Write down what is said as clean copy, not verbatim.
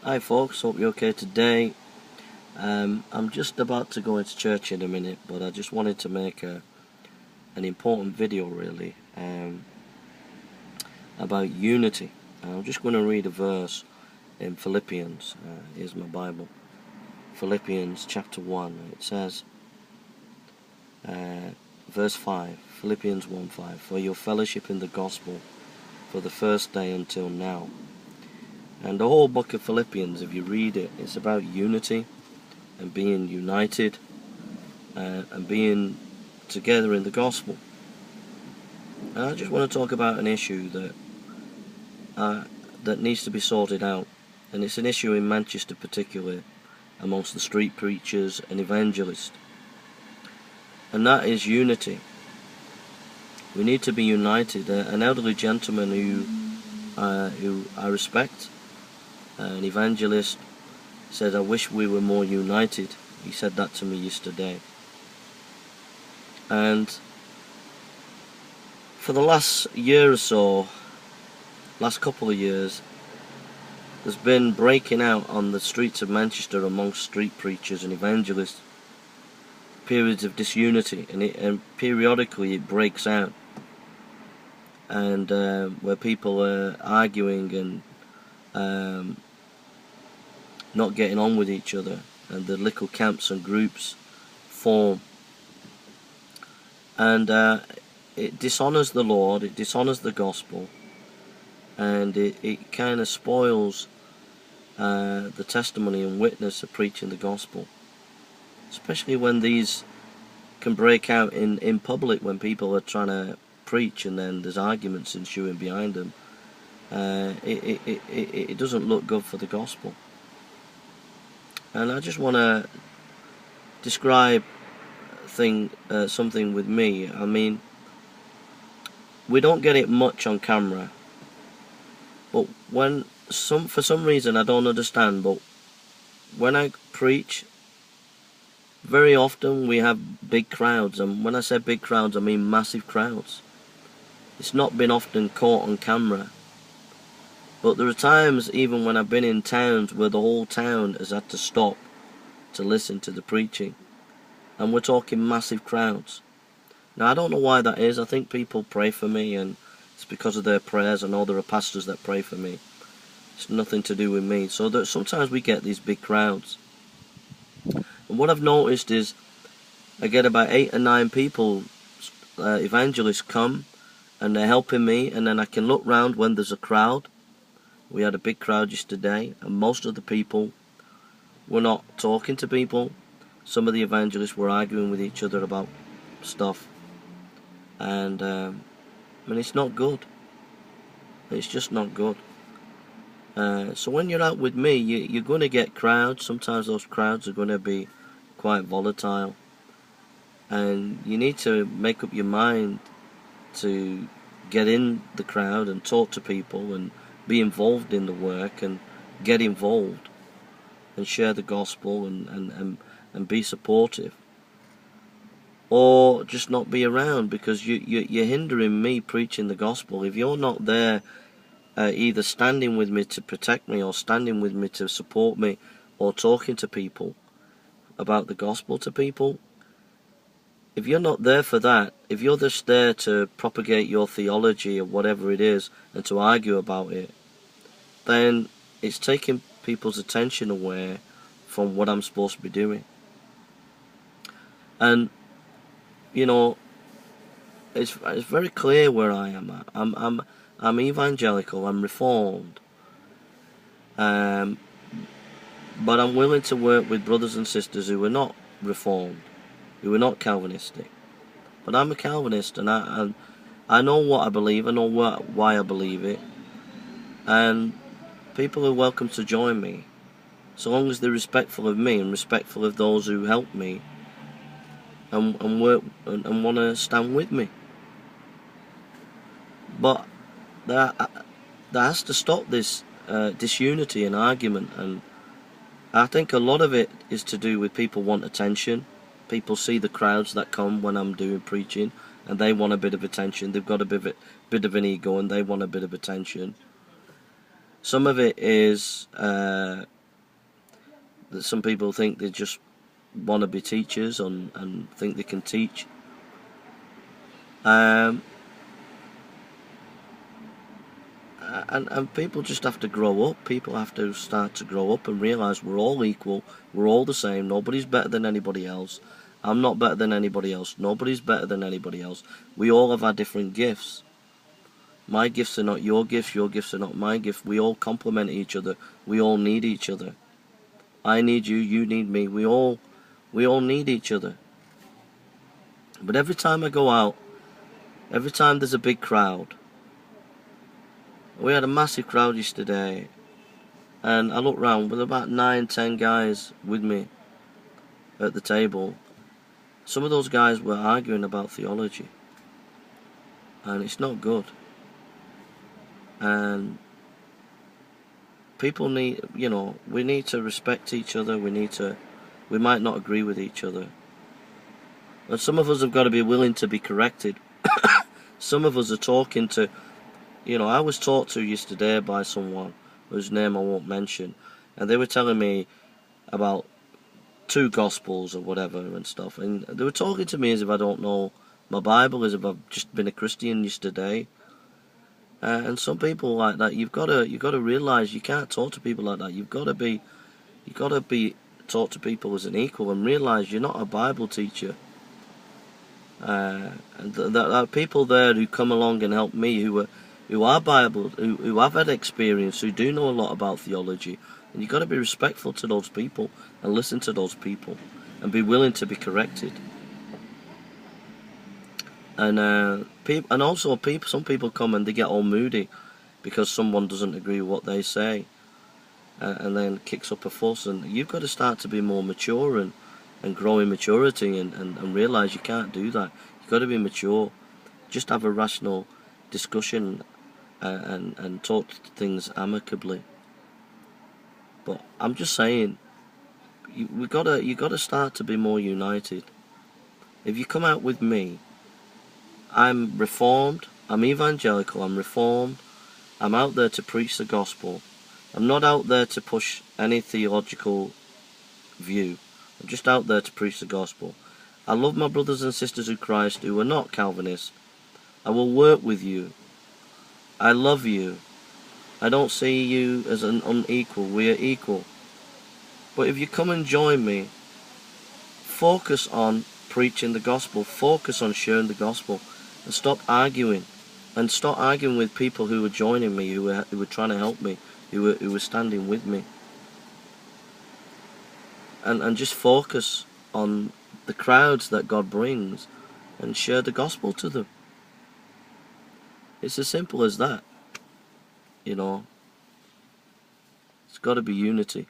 Hi folks, hope you're okay today. I'm just about to go into church in a minute, but I just wanted to make an important video really about unity. I'm just going to read a verse in Philippians. Here's my Bible. Philippians chapter 1. It says, verse 5, Philippians 1:5, for your fellowship in the gospel for the first day until now. And the whole book of Philippians, if you read it, it's about unity and being united and being together in the gospel. And I just want to talk about an issue that needs to be sorted out, and it's an issue in Manchester particularly amongst the street preachers and evangelists, and that is unity. We need to be united. An elderly gentleman who I respect, an evangelist, said, "I wish we were more united." He said that to me yesterday. And for the last year or so, last couple of years, there's been breaking out on the streets of Manchester amongst street preachers and evangelists periods of disunity, and periodically it breaks out, and where people are arguing and not getting on with each other, and the little camps and groups form, and it dishonours the Lord, it dishonours the gospel, and it kind of spoils the testimony and witness of preaching the gospel, especially when these can break out in public, when people are trying to preach and then there's arguments ensuing behind them. It doesn't look good for the gospel. And I just want to describe something with me. I mean, we don't get it much on camera, but for some reason I don't understand, but when I preach, very often we have big crowds, and when I say big crowds, I mean massive crowds. It's not been often caught on camera, but there are times even when I've been in towns where the whole town has had to stop to listen to the preaching, and we're talking massive crowds. Now, I don't know why that is. I think people pray for me, and it's because of their prayers. I know there are pastors that pray for me. It's nothing to do with me. So that sometimes we get these big crowds. And what I've noticed is I get about 8 or 9 people, evangelists come, and they're helping me, and then I can look round when there's a crowd. We had a big crowd yesterday, and most of the people were not talking to people. Some of the evangelists were arguing with each other about stuff, and it's not good. It's just not good. So when you're out with me, you're going to get crowds. Sometimes those crowds are going to be quite volatile, and you need to make up your mind to get in the crowd and talk to people and be involved in the work and get involved and share the gospel and be supportive, or just not be around, because you're hindering me preaching the gospel. If you're not there either standing with me to protect me, or standing with me to support me, or talking to people about the gospel to people, if you're not there for that, if you're just there to propagate your theology or whatever it is and to argue about it, then it's taking people's attention away from what I'm supposed to be doing. And you know, it's very clear where I am at. I'm evangelical, I'm reformed, but I'm willing to work with brothers and sisters who are not reformed, who are not Calvinistic. But I'm a Calvinist, and I know what I believe, I know why I believe it, and people are welcome to join me, so long as they're respectful of me and respectful of those who help me and work and want to stand with me. But that has to stop this disunity and argument, and I think a lot of it is to do with people want attention. People see the crowds that come when I'm doing preaching, and they want a bit of attention. They've got a bit of an ego, and they want a bit of attention. Some of it is that some people think they just want to be teachers and think they can teach. And people just have to grow up. People have to start to grow up and realise we're all equal. We're all the same. Nobody's better than anybody else. I'm not better than anybody else. Nobody's better than anybody else. We all have our different gifts. My gifts are not your gifts. Your gifts are not my gifts. We all complement each other. We all need each other. I need you. You need me. We all need each other. But every time I go out, every time there's a big crowd, we had a massive crowd yesterday, and I looked round with about 9-10 guys with me at the table. Some of those guys were arguing about theology, and it's not good. And people need, we need to respect each other. We might not agree with each other, and some of us have got to be willing to be corrected. Some of us are talking to, I was talked to yesterday by someone whose name I won't mention, and they were telling me about 2 Gospels or whatever and stuff, and they were talking to me as if I don't know my Bible, as if I've just been a Christian yesterday. And some people like that, you've got to realise you can't talk to people like that. You've got to be talk to people as an equal and realise you're not a Bible teacher. And there are people there who come along and help me who are Bible, who have had experience, who do know a lot about theology, and you've got to be respectful to those people and listen to those people and be willing to be corrected. And also some people come and they get all moody because someone doesn't agree with what they say, and then kicks up a fuss. And you've got to start to be more mature and grow in maturity and realise you can't do that. You've got to be mature. Just have a rational discussion and talk things amicably. But I'm just saying, you got to start to be more united. If you come out with me, I'm reformed, I'm evangelical, I'm reformed, I'm out there to preach the gospel. I'm not out there to push any theological view. I'm just out there to preach the gospel. I love my brothers and sisters in Christ who are not Calvinists. I will work with you. I love you. I don't see you as an unequal. We are equal. But if you come and join me, focus on preaching the gospel. Focus on sharing the gospel. And stop arguing. And stop arguing with people who are joining me, who were trying to help me, who were standing with me. And just focus on the crowds that God brings and share the gospel to them. It's as simple as that. It's got to be unity.